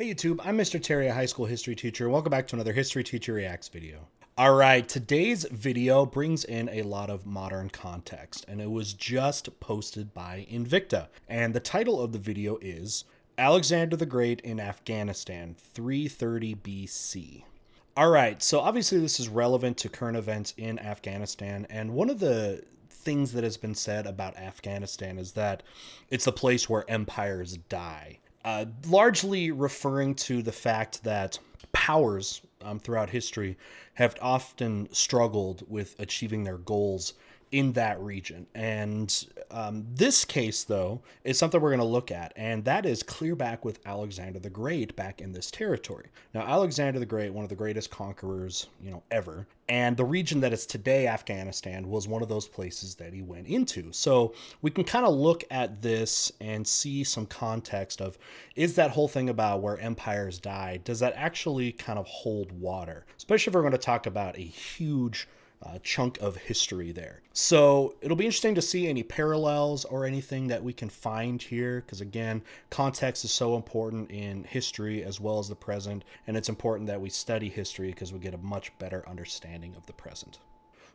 Hey YouTube, I'm Mr. Terry, a high school history teacher. Welcome back to another History Teacher Reacts video. Alright, today's video brings in a lot of modern context, and it was just posted by Invicta. And the title of the video is Alexander the Great in Afghanistan, 330 BC. Alright, so obviously this is relevant to current events in Afghanistan, and one of the things that has been said about Afghanistan is that it's the place where empires die. Largely referring to the fact that powers throughout history have often struggled with achieving their goals in that region. And this case, though, is something we're going to look at, and that is clear back with Alexander the Great back in this territory. Now, Alexander the Great, one of the greatest conquerors, ever, and the region that is today Afghanistan was one of those places that he went into. So we can kind of look at this and see some context of, is that whole thing about where empires die, does that actually kind of hold water? Especially if we're going to talk about a huge chunk of history there. So it'll be interesting to see any parallels or anything that we can find here, because again, context is so important in history as well as the present, and it's important that we study history because we get a much better understanding of the present.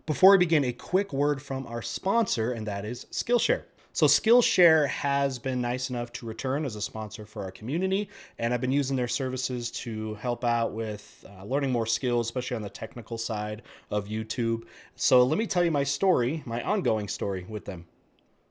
Before we begin, a quick word from our sponsor, and that is Skillshare. So Skillshare has been nice enough to return as a sponsor for our community, and I've been using their services to help out with learning more skills, especially on the technical side of YouTube. So let me tell you my story, my ongoing story with them.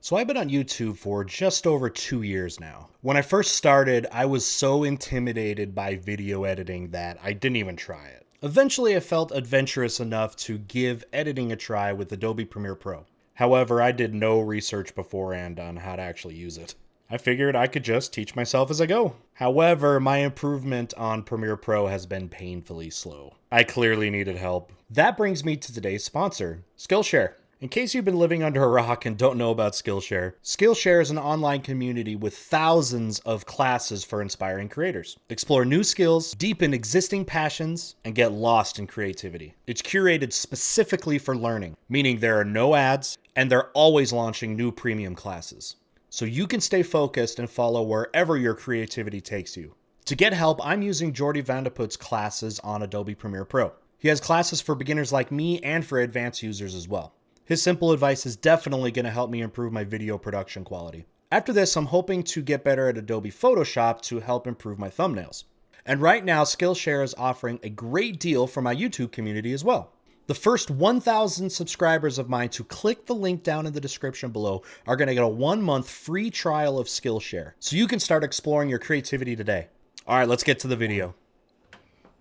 So I've been on YouTube for just over 2 years now. When I first started, I was so intimidated by video editing that I didn't even try it. Eventually, I felt adventurous enough to give editing a try with Adobe Premiere Pro. However, I did no research beforehand on how to actually use it. I figured I could just teach myself as I go. However, my improvement on Premiere Pro has been painfully slow. I clearly needed help. That brings me to today's sponsor, Skillshare. In case you've been living under a rock and don't know about Skillshare, Skillshare is an online community with thousands of classes for inspiring creators. Explore new skills, deepen existing passions, and get lost in creativity. It's curated specifically for learning, meaning there are no ads, and they're always launching new premium classes. So you can stay focused and follow wherever your creativity takes you. To get help, I'm using Jordy Vandeput's classes on Adobe Premiere Pro. He has classes for beginners like me and for advanced users as well. His simple advice is definitely going to help me improve my video production quality. After this, I'm hoping to get better at Adobe Photoshop to help improve my thumbnails. And right now, Skillshare is offering a great deal for my YouTube community as well. The first 1,000 subscribers of mine to click the link down in the description below are going to get a 1-month free trial of Skillshare, so you can start exploring your creativity today. All right, let's get to the video.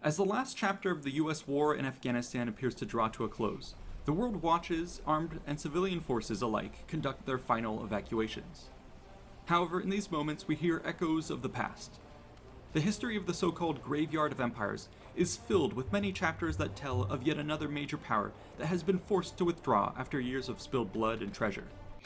As the last chapter of the US war in Afghanistan appears to draw to a close, the world watches, armed and civilian forces alike conduct their final evacuations. However, in these moments we hear echoes of the past. The history of the so-called graveyard of empires is filled with many chapters that tell of yet another major power that has been forced to withdraw after years of spilled blood and treasure.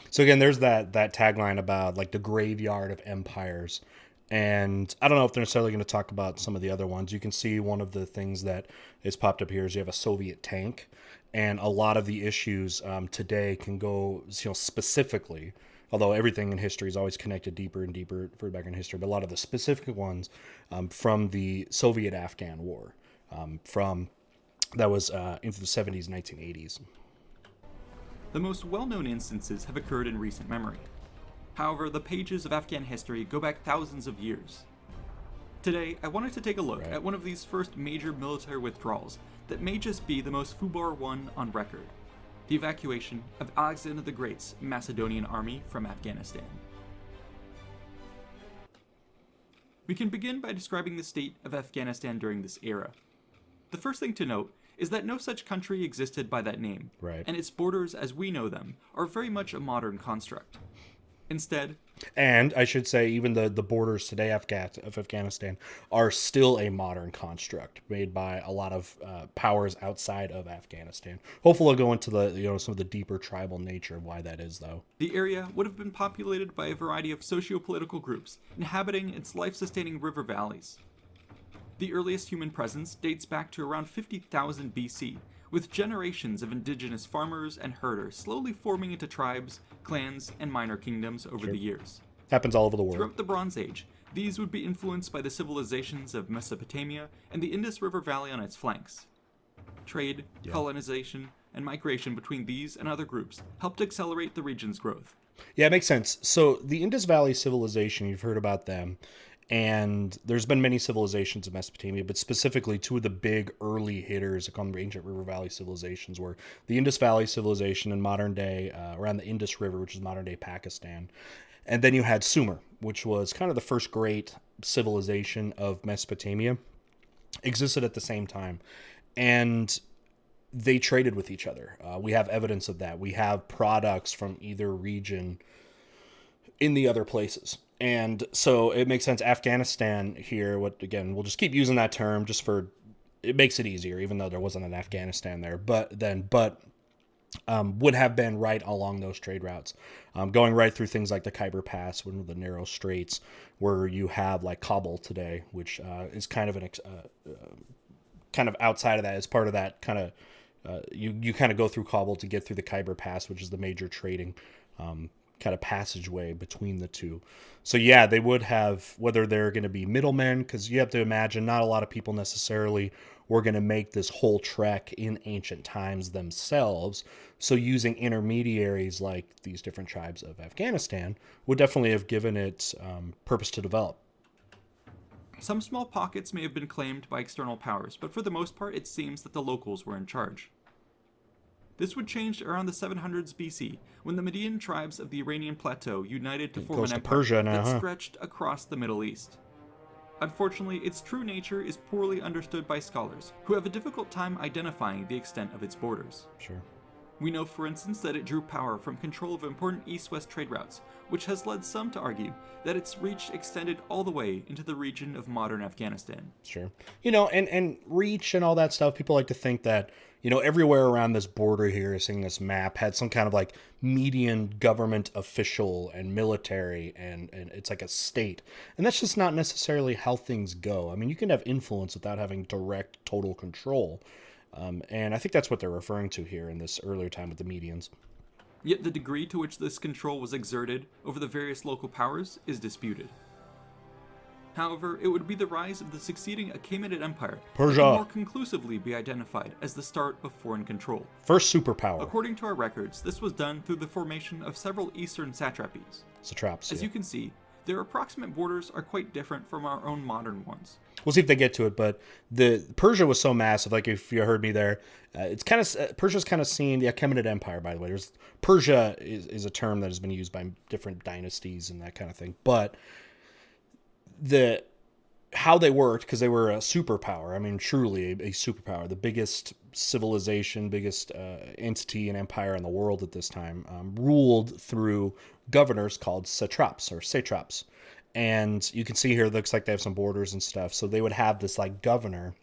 So again, there's that tagline about like the graveyard of empires. And I don't know if they're necessarily going to talk about some of the other ones. You can see one of the things that is popped up here is you have a Soviet tank. And a lot of the issues today can go, specifically, although everything in history is always connected deeper and deeper further back in history, but a lot of the specific ones from the Soviet-Afghan war, that was into the 70s, 1980s. The most well-known instances have occurred in recent memory. However, the pages of Afghan history go back thousands of years. Today, I wanted to take a look at one of these first major military withdrawals that may just be the most foobar one on record: the evacuation of Alexander the Great's Macedonian army from Afghanistan. We can begin by describing the state of Afghanistan during this era. The first thing to note is that no such country existed by that name, and its borders as we know them are very much a modern construct. Instead, and I should say, even the borders today of Afghanistan are still a modern construct made by a lot of powers outside of Afghanistan. Hopefully, we'll go into the some of the deeper tribal nature of why that is, though. The area would have been populated by a variety of socio-political groups inhabiting its life-sustaining river valleys. The earliest human presence dates back to around 50,000 BC, with generations of indigenous farmers and herders slowly forming into tribes, clans, and minor kingdoms over the years. Happens all over the world. Throughout the Bronze Age, These would be influenced by the civilizations of Mesopotamia and the Indus River Valley on its flanks. Trade, colonization, and migration between these and other groups helped accelerate the region's growth. Yeah, it makes sense. So the Indus Valley civilization, you've heard about them, and there's been many civilizations in Mesopotamia, but specifically two of the big early hitters on the ancient River Valley civilizations were the Indus Valley civilization in modern day, around the Indus River, which is modern day Pakistan. And then you had Sumer, which was kind of the first great civilization of Mesopotamia, existed at the same time. And they traded with each other. We have evidence of that. We have products from either region in the other places. And so it makes sense. Afghanistan here, we'll just keep using that term just for, it makes it easier, even though there wasn't an Afghanistan there, but would have been right along those trade routes, going right through things like the Khyber Pass, one of the narrow straits, where you have like Kabul today, which is kind of kind of outside of that, as part of that kind of, you kind of go through Kabul to get through the Khyber Pass, which is the major trading kind of passageway between the two. So yeah, they would have, whether they're going to be middlemen, because you have to imagine not a lot of people necessarily were going to make this whole trek in ancient times themselves. So using intermediaries like these different tribes of Afghanistan would definitely have given it purpose to develop. Some small pockets may have been claimed by external powers, but for the most part it seems that the locals were in charge. This would change around the 700s BC, when the Median tribes of the Iranian plateau united to form an empire that stretched across the Middle East. Unfortunately, its true nature is poorly understood by scholars, who have a difficult time identifying the extent of its borders. Sure. We know, for instance, that it drew power from control of important east-west trade routes, which has led some to argue that its reach extended all the way into the region of modern Afghanistan. Sure. And reach and all that stuff, people like to think that, everywhere around this border here, seeing this map, had some kind of like median government official and military, and it's like a state. And that's just not necessarily how things go. I mean, you can have influence without having direct, total control. And I think that's what they're referring to here in this earlier time with the medians. Yet the degree to which this control was exerted over the various local powers is disputed. However, it would be the rise of the succeeding Achaemenid Empire that can more conclusively be identified as the start of foreign control. First superpower. According to our records, this was done through the formation of several eastern satrapies. Satraps, As you can see, their approximate borders are quite different from our own modern ones. We'll see if they get to it, but the Persia was so massive. Like if you heard me there, it's kind of Persia's kind of seen the Achaemenid Empire. By the way, Persia is a term that has been used by different dynasties and that kind of thing. But how they worked, because they were a superpower. I mean, truly a superpower, the biggest civilization, biggest entity and empire in the world at this time, ruled through governors called satraps or satraps. And you can see here, it looks like they have some borders and stuff. So they would have this like governor,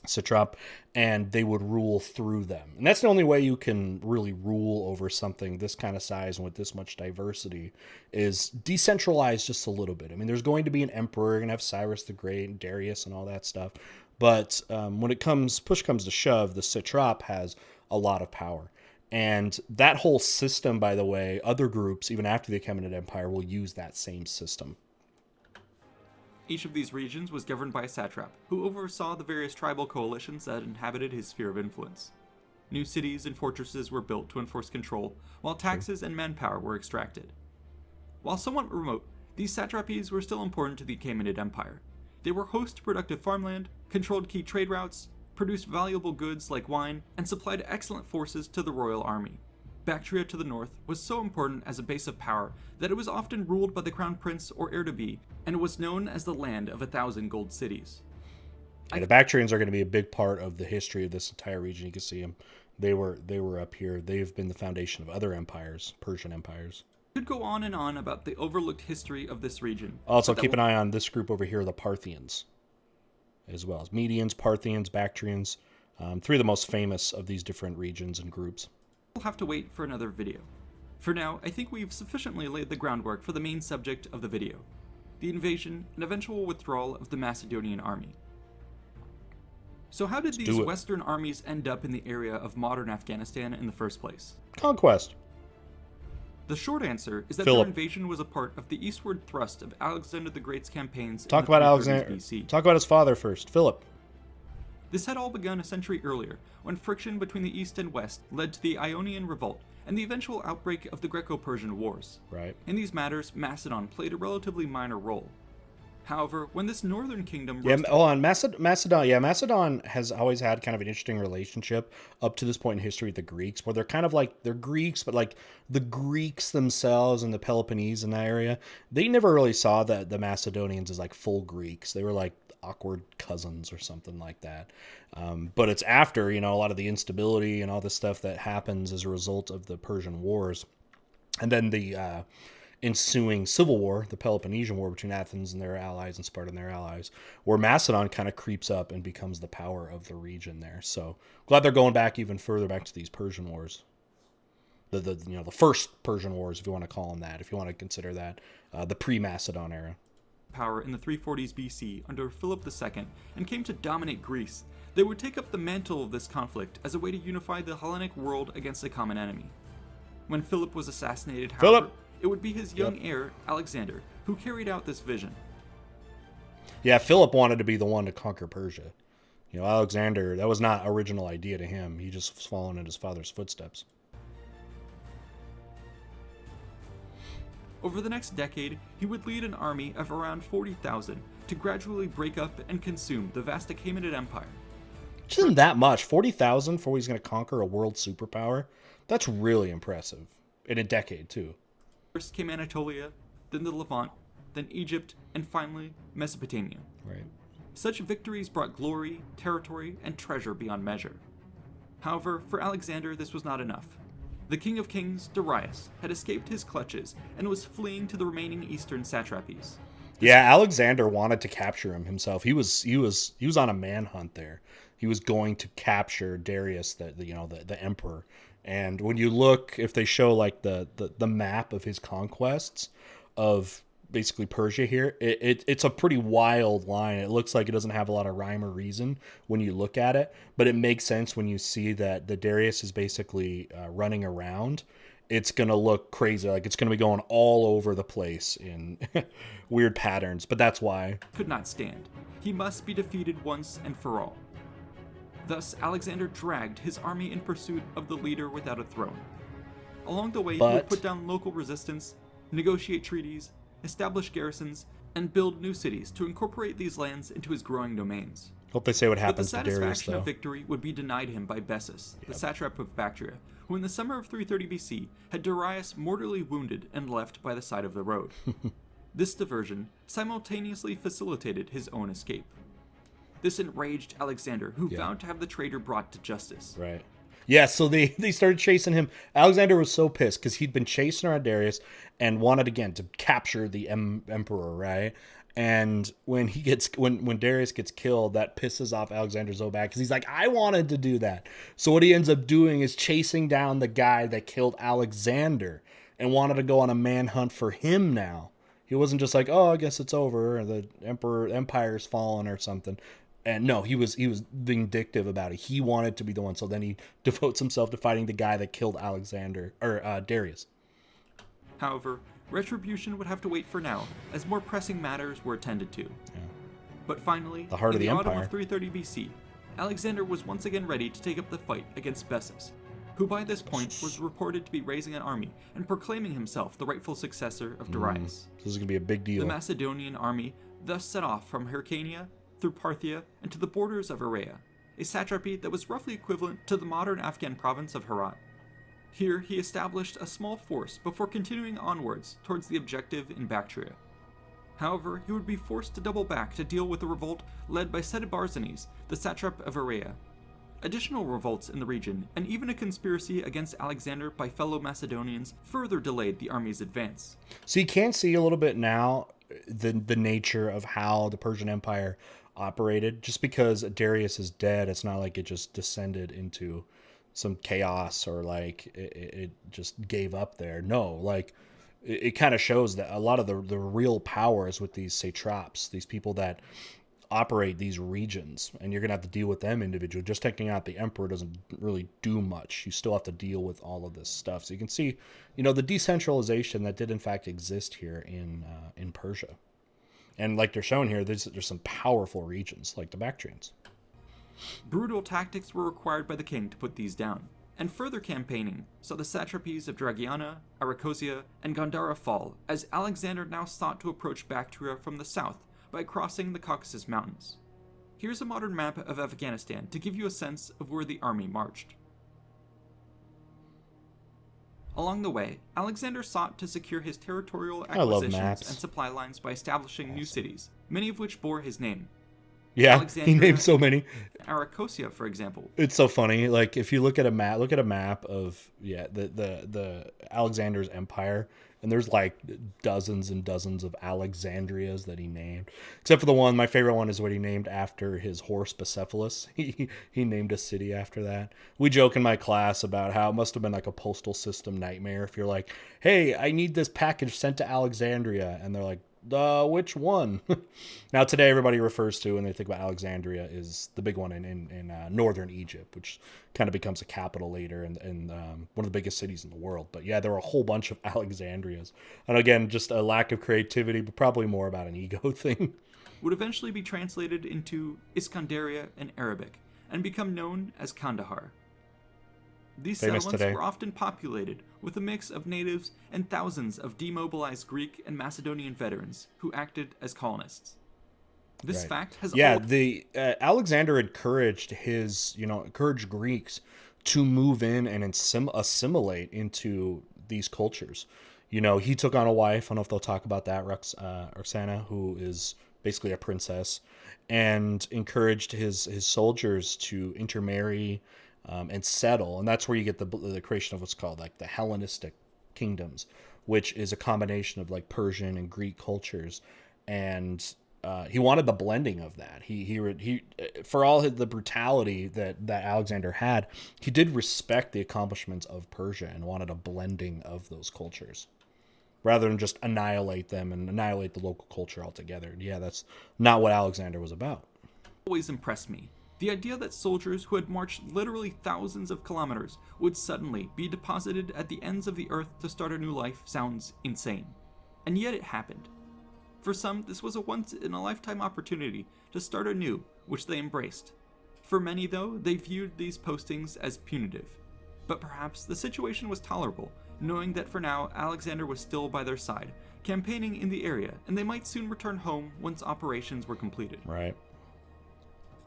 satrap, and they would rule through them. And that's the only way you can really rule over something this kind of size and with this much diversity, is decentralized just a little bit. I mean, there's going to be an emperor, you're going to have Cyrus the Great and Darius and all that stuff. But when push comes to shove, the satrap has a lot of power. And that whole system, by the way, other groups, even after the Achaemenid Empire, will use that same system. Each of these regions was governed by a satrap, who oversaw the various tribal coalitions that inhabited his sphere of influence. New cities and fortresses were built to enforce control, while taxes and manpower were extracted. While somewhat remote, these satrapies were still important to the Achaemenid Empire. They were host to productive farmland, controlled key trade routes, produced valuable goods like wine, and supplied excellent forces to the royal army. Bactria to the north was so important as a base of power that it was often ruled by the crown prince or heir-to-be, and was known as the land of 1,000 gold cities. Yeah, the Bactrians are going to be a big part of the history of this entire region. You can see them. They were up here. They've been the foundation of other empires, Persian empires. Could go on and on about the overlooked history of this region. Also, keep an eye on this group over here, the Parthians, as well as Medians, Parthians, Bactrians, three of the most famous of these different regions and groups. We'll have to wait for another video. For now, I think we've sufficiently laid the groundwork for the main subject of the video, the invasion and eventual withdrawal of the Macedonian army. So how did these Western armies end up in the area of modern Afghanistan in the first place? Conquest. The short answer is that Philip. their invasion was a part of the eastward thrust of Alexander the Great's campaigns Talk in the about 330s Alexander. BC. Talk about his father first, Philip. This had all begun a century earlier, when friction between the East and West led to the Ionian Revolt and the eventual outbreak of the Greco-Persian Wars. Right. In these matters, Macedon played a relatively minor role. However, when this northern kingdom Yeah, rose to hold on. Macedon. Yeah, Macedon has always had kind of an interesting relationship up to this point in history with the Greeks, where they're kind of like they're Greeks, but like the Greeks themselves and the Peloponnese in that area, they never really saw the Macedonians as like full Greeks. They were like awkward cousins or something like that. But it's after a lot of the instability and all the stuff that happens as a result of the Persian Wars, and then the ensuing civil war, the Peloponnesian War between Athens and their allies and Sparta and their allies, where Macedon kind of creeps up and becomes the power of the region there. So glad they're going back even further back to these Persian Wars. The first Persian Wars, if you want to call them that, if you want to consider that the pre-Macedon era. power in the 340s BC under Philip II and came to dominate Greece, they would take up the mantle of this conflict as a way to unify the Hellenic world against a common enemy. When Philip was assassinated, however, it would be his young heir, Alexander, who carried out this vision. Yeah, Philip wanted to be the one to conquer Persia. Alexander, that was not original idea to him. He just was following in his father's footsteps. Over the next decade, he would lead an army of around 40,000 to gradually break up and consume the vast Achaemenid Empire. Which isn't that much. 40,000 for he's going to conquer a world superpower. That's really impressive. In a decade, too. First came Anatolia, then the Levant, then Egypt, and finally Mesopotamia. Right. Such victories brought glory, territory, and treasure beyond measure. However, for Alexander, this was not enough. The King of Kings, Darius, had escaped his clutches and was fleeing to the remaining eastern satrapies. Yeah, Alexander wanted to capture him himself. He was on a manhunt there. He was going to capture Darius, the emperor. And when you look, if they show like the map of his conquests of basically Persia here, it's a pretty wild line. It looks like it doesn't have a lot of rhyme or reason when you look at it, but it makes sense when you see that the Darius is basically running around. It's going to look crazy. Like it's going to be going all over the place in weird patterns, but that's why. Could not stand. He must be defeated once and for all. Thus, Alexander dragged his army in pursuit of the leader without a throne. Along the way, he would put down local resistance, negotiate treaties, establish garrisons, and build new cities to incorporate these lands into his growing domains. Hope they say what happens to But the Darius, satisfaction though. of victory would be denied him by Bessus, the satrap of Bactria, who in the summer of 330 BC had Darius mortally wounded and left by the side of the road. This diversion simultaneously facilitated his own escape. This enraged Alexander, who vowed to have the traitor brought to justice. Right. Yeah, so they started chasing him. Alexander was so pissed because he'd been chasing around Darius and wanted again to capture the emperor, right? And when Darius gets killed, that pisses off Alexander so bad because he's like, I wanted to do that. So what he ends up doing is chasing down the guy that killed Alexander and wanted to go on a manhunt for him now. He wasn't just like, oh, I guess it's over, or the empire's fallen or something. And no, he was vindictive about it. He wanted to be the one. So then he devotes himself to fighting the guy that killed Darius. However, retribution would have to wait for now, as more pressing matters were attended to. Yeah. But finally, the heart of the autumn empire of 330 BC, Alexander was once again ready to take up the fight against Bessus, who by this point was reported to be raising an army and proclaiming himself the rightful successor of Darius. This is going to be a big deal. The Macedonian army thus set off from Hyrcania, through Parthia, and to the borders of Achaea, a satrapy that was roughly equivalent to the modern Afghan province of Herat. Here he established a small force before continuing onwards towards the objective in Bactria. However, he would be forced to double back to deal with a revolt led by Setibarzanes, the satrap of Achaea. Additional revolts in the region, and even a conspiracy against Alexander by fellow Macedonians, further delayed the army's advance. So you can see a little bit now the nature of how the Persian Empire operated. Just because Darius is dead, it's not like it just descended into some chaos or like it just gave up there. No, like it kind of shows that a lot of the real power is with these satraps, these people that operate these regions, and you're going to have to deal with them individually. Just taking out the emperor doesn't really do much. You still have to deal with all of this stuff. So you can see, the decentralization that did in fact exist here in Persia. And like they're showing here, there's some powerful regions like the Bactrians. Brutal tactics were required by the king to put these down, and further campaigning saw the satrapies of Dragiana, Arachosia, and Gandhara fall as Alexander now sought to approach Bactria from the south by crossing the Caucasus Mountains. Here's a modern map of Afghanistan to give you a sense of where the army marched. Along the way, Alexander sought to secure his territorial acquisitions and supply lines by establishing new cities, many of which bore his name. Yeah, he named so many. Arachosia, for example. It's so funny. Like if you look at a map of the Alexander's empire, and there's like dozens and dozens of Alexandrias that he named. Except for the one, my favorite one is what he named after his horse Bucephalus. He named a city after that. We joke in my class about how it must have been like a postal system nightmare if you're like, hey, I need this package sent to Alexandria, and they're like, which one? Now today everybody refers to, when they think about Alexandria, is the big one in northern Egypt, which kind of becomes a capital later and one of the biggest cities in the world. But yeah, there were a whole bunch of Alexandrias. And again, just a lack of creativity, but probably more about an ego thing. Would eventually be translated into Iskandaria in Arabic and become known as Kandahar. These settlements were often populated with a mix of natives and thousands of demobilized Greek and Macedonian veterans who acted as colonists. This fact has Alexander encouraged encouraged Greeks to move in and assimilate into these cultures. He took on a wife. I don't know if they'll talk about that, Roxana, who is basically a princess, and encouraged his soldiers to intermarry and settle. And that's where you get the creation of what's called like the Hellenistic kingdoms, which is a combination of like Persian and Greek cultures. And he wanted the blending of that. He for all the brutality that Alexander had, he did respect the accomplishments of Persia and wanted a blending of those cultures rather than just annihilate them and annihilate the local culture altogether. Yeah, that's not what Alexander was about. Always impressed me. The idea that soldiers who had marched literally thousands of kilometers would suddenly be deposited at the ends of the earth to start a new life sounds insane. And yet it happened. For some, this was a once-in-a-lifetime opportunity to start anew, which they embraced. For many, though, they viewed these postings as punitive. But perhaps the situation was tolerable, knowing that for now Alexander was still by their side, campaigning in the area, and they might soon return home once operations were completed. Right.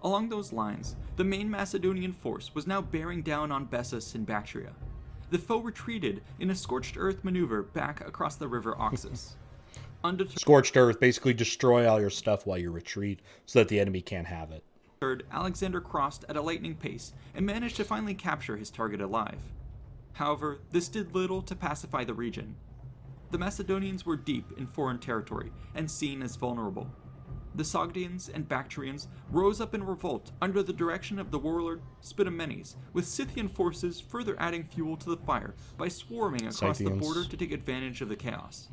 Along those lines, the main Macedonian force was now bearing down on Bessus in Bactria. The foe retreated in a scorched earth maneuver back across the river Oxus. Scorched earth, basically destroy all your stuff while you retreat so that the enemy can't have it. Alexander crossed at a lightning pace and managed to finally capture his target alive. However, this did little to pacify the region. The Macedonians were deep in foreign territory and seen as vulnerable. The Sogdians and Bactrians rose up in revolt under the direction of the warlord Spidomenes, with Scythian forces further adding fuel to the fire by swarming across the border to take advantage of the chaos.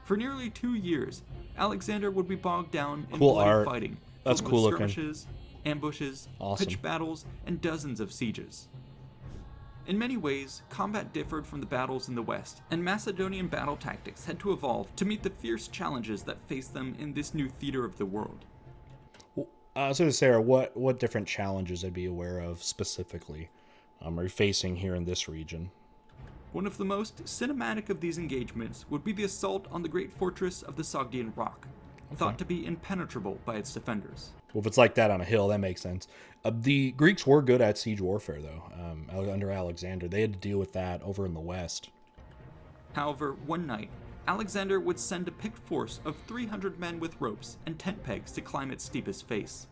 For nearly 2 years, Alexander would be bogged down in bloody fighting. That's cool looking. Skirmishes, ambushes, pitched battles, and dozens of sieges. In many ways, combat differed from the battles in the West, and Macedonian battle tactics had to evolve to meet the fierce challenges that faced them in this new theater of the world. So Sarah, what different challenges I'd be aware of specifically are you facing here in this region? One of the most cinematic of these engagements would be the assault on the great fortress of the Sogdian Rock, thought to be impenetrable by its defenders. Well, if it's like that on a hill, that makes sense. The Greeks were good at siege warfare, though. Under Alexander, they had to deal with that over in the west. However, one night, Alexander would send a picked force of 300 men with ropes and tent pegs to climb its steepest face.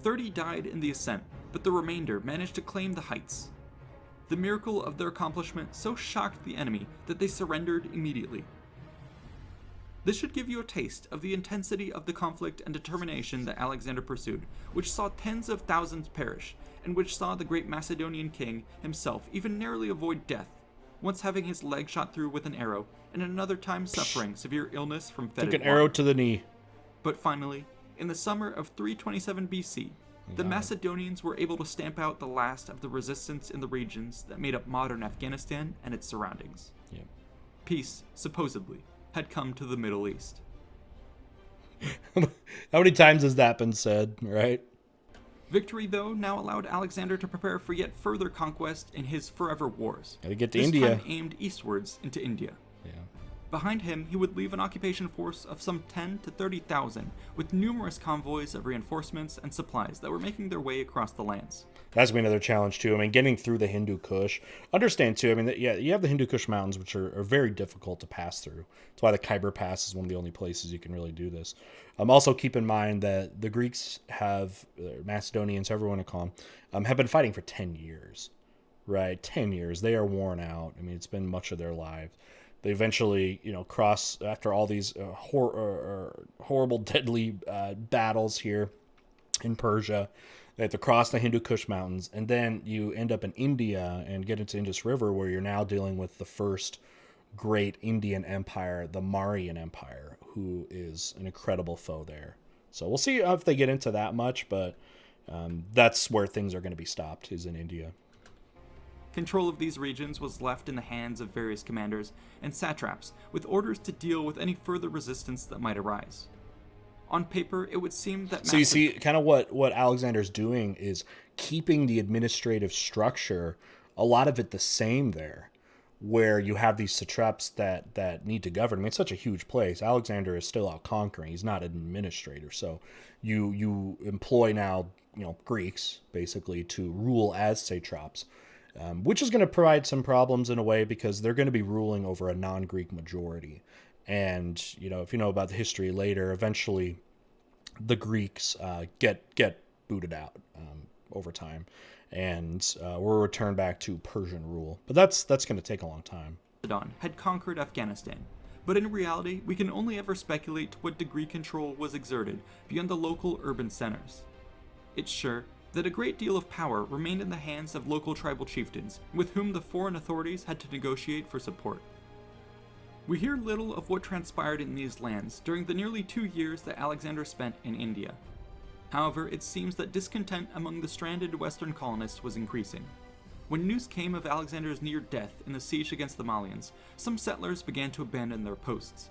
30 died in the ascent, but the remainder managed to claim the heights. The miracle of their accomplishment so shocked the enemy that they surrendered immediately. This should give you a taste of the intensity of the conflict and determination that Alexander pursued, which saw tens of thousands perish, and which saw the great Macedonian king himself even narrowly avoid death, once having his leg shot through with an arrow, and another time suffering severe illness from fetid Took an arrow to the knee. But finally, in the summer of 327 BC, the Macedonians were able to stamp out the last of the resistance in the regions that made up modern Afghanistan and its surroundings. Yep. Peace, supposedly, had come to the Middle East. How many times has that been said, right? Victory, though, now allowed Alexander to prepare for yet further conquest in his forever wars. Gotta get to this India. time aimed eastwards into India. Yeah. Behind him, he would leave an occupation force of some 10 to 30,000, with numerous convoys of reinforcements and supplies that were making their way across the lands. That's been another challenge, too. I mean, getting through the Hindu Kush. Understand, too, I mean, yeah, you have the Hindu Kush Mountains, which are very difficult to pass through. That's why the Khyber Pass is one of the only places you can really do this. Also, keep in mind that the Greeks have, Macedonians, however you want to call them, have been fighting for 10 years, right? 10 years. They are worn out. I mean, it's been much of their lives. They eventually, cross, after all these horrible, deadly battles here in Persia. They have to cross the Hindu Kush Mountains, and then you end up in India and get into Indus River, where you're now dealing with the first great Indian empire, the Mauryan Empire, who is an incredible foe there. So we'll see if they get into that much, but that's where things are going to be stopped, is in India. Control of these regions was left in the hands of various commanders and satraps, with orders to deal with any further resistance that might arise. On paper, it would seem that... So you see, kind of what Alexander's doing is keeping the administrative structure, a lot of it the same there, where you have these satraps that need to govern. I mean, it's such a huge place. Alexander is still out conquering. He's not an administrator. So you employ now, Greeks, basically, to rule as satraps. Which is going to provide some problems in a way, because they're going to be ruling over a non-Greek majority. And, if you know about the history later, eventually the Greeks get booted out over time, and we're returned back to Persian rule. But that's going to take a long time. Had conquered Afghanistan. But in reality, we can only ever speculate to what degree control was exerted beyond the local urban centers. It's sure that a great deal of power remained in the hands of local tribal chieftains, with whom the foreign authorities had to negotiate for support. We hear little of what transpired in these lands during the nearly 2 years that Alexander spent in India. However, it seems that discontent among the stranded Western colonists was increasing. When news came of Alexander's near death in the siege against the Malians, some settlers began to abandon their posts.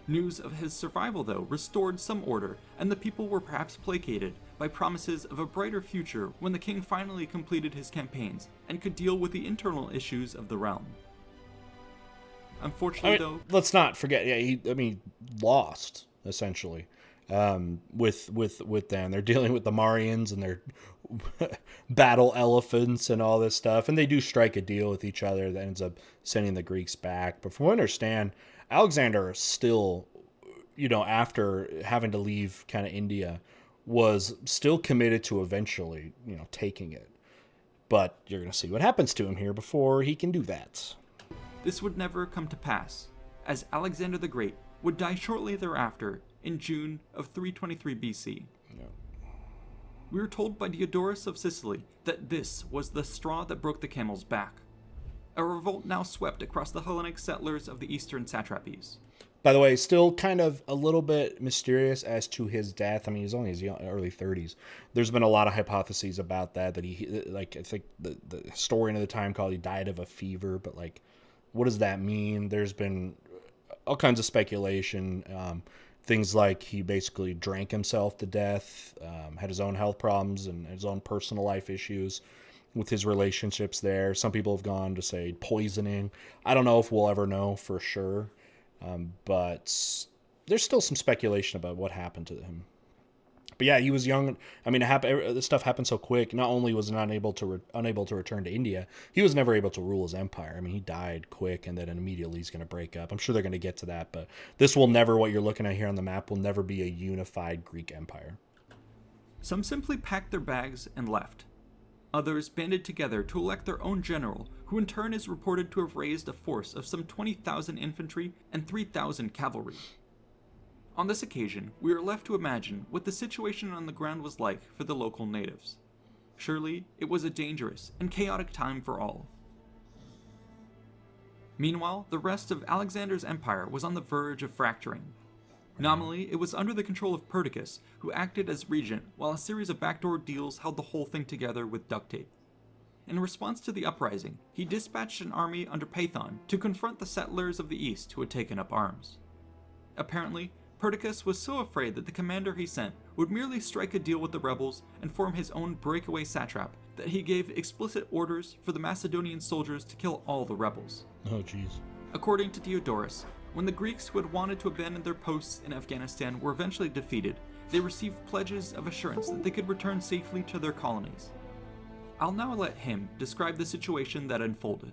News of his survival, though, restored some order, and the people were perhaps placated by promises of a brighter future when the king finally completed his campaigns and could deal with the internal issues of the realm. Unfortunately, though... Let's not forget, he lost, essentially, with them. They're dealing with the Marians and their battle elephants and all this stuff, and they do strike a deal with each other that ends up sending the Greeks back. But from what I understand, Alexander is still, after having to leave kind of India, was still committed to eventually, taking it. But you're going to see what happens to him here before he can do that. This would never come to pass, as Alexander the Great would die shortly thereafter in June of 323 BC. Yeah. We were told by Diodorus of Sicily that this was the straw that broke the camel's back. A revolt now swept across the Hellenic settlers of the eastern satrapies. By the way, still kind of a little bit mysterious as to his death. I mean, he's only in his early 30s. There's been a lot of hypotheses about that he, I think the historian of the time called he died of a fever, but what does that mean? There's been all kinds of speculation. Things like he basically drank himself to death, had his own health problems and his own personal life issues with his relationships there. Some people have gone to say poisoning. I don't know if we'll ever know for sure. But there's still some speculation about what happened to him. But yeah, he was young. I mean, this stuff happened so quick. Not only was he unable to return to India, he was never able to rule his empire. I mean, he died quick, and then immediately he's going to break up. I'm sure they're going to get to that, but this will never, what you're looking at here on the map, will never be a unified Greek empire. Some simply packed their bags and left. Others banded together to elect their own general, who in turn is reported to have raised a force of some 20,000 infantry and 3,000 cavalry. On this occasion, we are left to imagine what the situation on the ground was like for the local natives. Surely, it was a dangerous and chaotic time for all. Meanwhile, the rest of Alexander's empire was on the verge of fracturing. Nominally, it was under the control of Perdiccas, who acted as regent, while a series of backdoor deals held the whole thing together with duct tape. In response to the uprising, he dispatched an army under Paithon to confront the settlers of the east who had taken up arms. Apparently, Perdiccas was so afraid that the commander he sent would merely strike a deal with the rebels and form his own breakaway satrap that he gave explicit orders for the Macedonian soldiers to kill all the rebels. Oh, jeez. According to Diodorus, when the Greeks who had wanted to abandon their posts in Afghanistan were eventually defeated, they received pledges of assurance that they could return safely to their colonies. I'll now let him describe the situation that unfolded.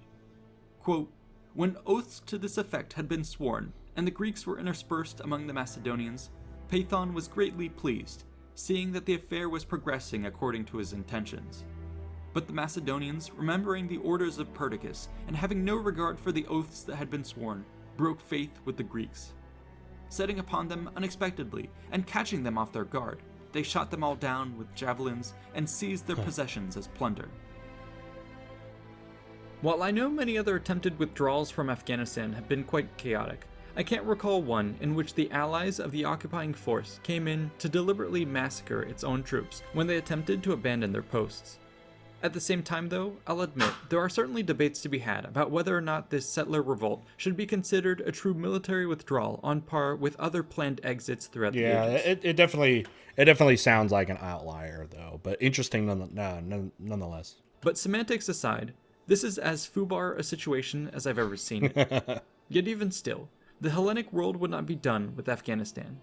Quote, "When oaths to this effect had been sworn, and the Greeks were interspersed among the Macedonians, Paithon was greatly pleased, seeing that the affair was progressing according to his intentions. But the Macedonians, remembering the orders of Perdiccas, and having no regard for the oaths that had been sworn, broke faith with the Greeks. Setting upon them unexpectedly, and catching them off their guard, they shot them all down with javelins and seized their possessions as plunder." While I know many other attempted withdrawals from Afghanistan have been quite chaotic, I can't recall one in which the allies of the occupying force came in to deliberately massacre its own troops when they attempted to abandon their posts. At the same time, though, I'll admit, there are certainly debates to be had about whether or not this settler revolt should be considered a true military withdrawal on par with other planned exits throughout the ages. Yeah, it definitely sounds like an outlier, though, but interesting nonetheless. But semantics aside, this is as foobar a situation as I've ever seen it. Yet even still, the Hellenic world would not be done with Afghanistan.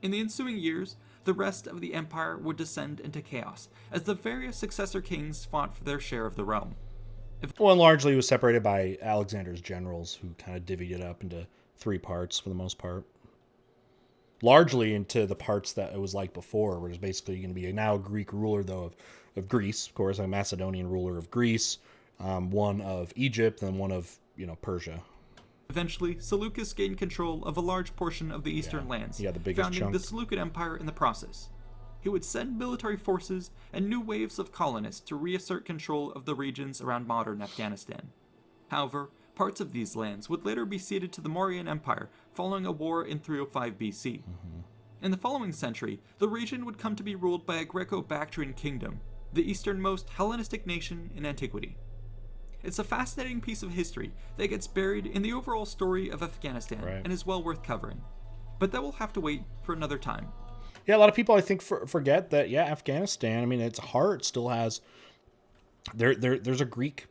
In the ensuing years, the rest of the empire would descend into chaos, as the various successor kings fought for their share of the realm. Well, and largely it was separated by Alexander's generals, who kind of divvied it up into 3 parts for the most part. Largely into the parts that it was like before, where it's basically going to be now a Greek ruler, though, of Greece, of course, a Macedonian ruler of Greece, one of Egypt, and one of, Persia. Eventually, Seleucus gained control of a large portion of the eastern lands, the biggest founding chunk. the Seleucid Empire in the process. He would send military forces and new waves of colonists to reassert control of the regions around modern Afghanistan. However, parts of these lands would later be ceded to the Mauryan Empire following a war in 305 BC. In the following century, the region would come to be ruled by a Greco-Bactrian kingdom, the easternmost Hellenistic nation in antiquity. It's a fascinating piece of history that gets buried in the overall story of Afghanistan and is well worth covering. But that will have to wait for another time. Yeah, a lot of people, I think, forget that, Afghanistan, I mean, its heart still has... There's a Greek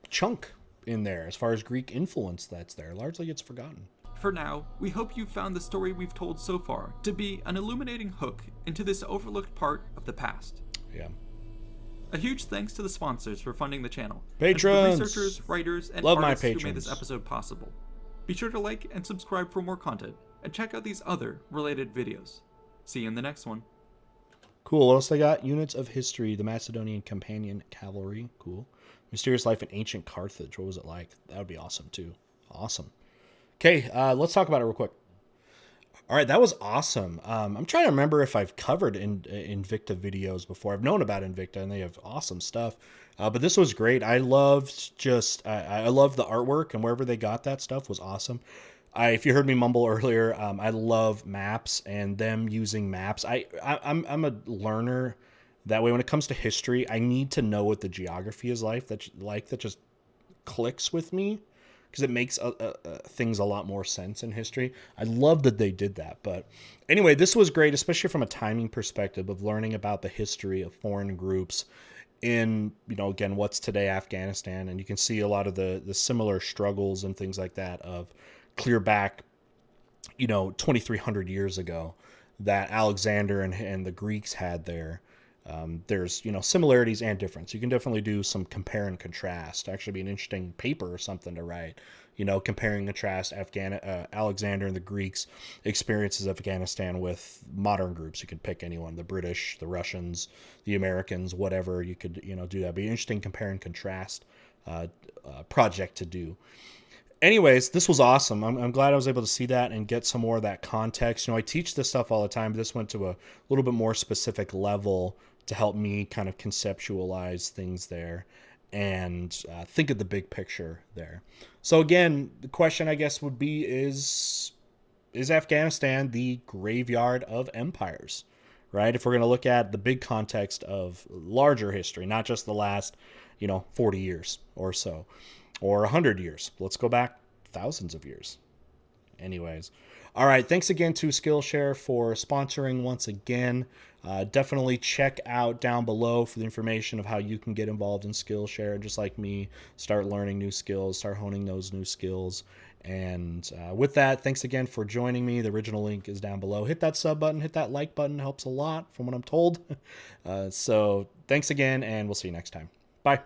chunk in there as far as Greek influence that's there. Largely gets forgotten. For now, we hope you've found the story we've told so far to be an illuminating hook into this overlooked part of the past. Yeah. A huge thanks to the sponsors for funding the channel. Patrons! And to the researchers, writers, and Love artists my who made patrons. this episode possible. Be sure to like and subscribe for more content, and check out these other related videos. See you in the next one. Cool. What else they got? Units of History, the Macedonian Companion Cavalry. Cool. Mysterious Life in Ancient Carthage. What was it like? That would be awesome, too. Awesome. Okay, let's talk about it real quick. All right, that was awesome. I'm trying to remember if I've covered Invicta videos before. I've known about Invicta, and they have awesome stuff. But this was great. I loved I loved the artwork, and wherever they got that stuff was awesome. If you heard me mumble earlier, I love maps and them using maps. I'm a learner that way. When it comes to history, I need to know what the geography is like. That just clicks with me, because it makes things a lot more sense in history. I love that they did that. But anyway, this was great, especially from a timing perspective of learning about the history of foreign groups in, again, what's today Afghanistan. And you can see a lot of the similar struggles and things like that of clear back, 2,300 years ago that Alexander and the Greeks had there. There's, similarities and difference. You can definitely do some compare and contrast. Actually be an interesting paper or something to write, comparing and contrast Alexander and the Greeks' experiences of Afghanistan with modern groups. You could pick anyone, the British, the Russians, the Americans, whatever. You could, do that. Be an interesting compare and contrast project to do. Anyways, this was awesome. I'm glad I was able to see that and get some more of that context. I teach this stuff all the time, but this went to a little bit more specific level to help me kind of conceptualize things there. and think of the big picture there. So again, the question I guess would be is Afghanistan the graveyard of empires, right? If we're going to look at the big context of larger history, not just the last, 40 years or so, or 100 years. Let's go back thousands of years. Anyways, all right. Thanks again to Skillshare for sponsoring once again. Definitely check out down below for the information of how you can get involved in Skillshare, just like me, start learning new skills, start honing those new skills. And with that, thanks again for joining me. The original link is down below. Hit that sub button, hit that like button. Helps a lot from what I'm told. So thanks again, and we'll see you next time. Bye.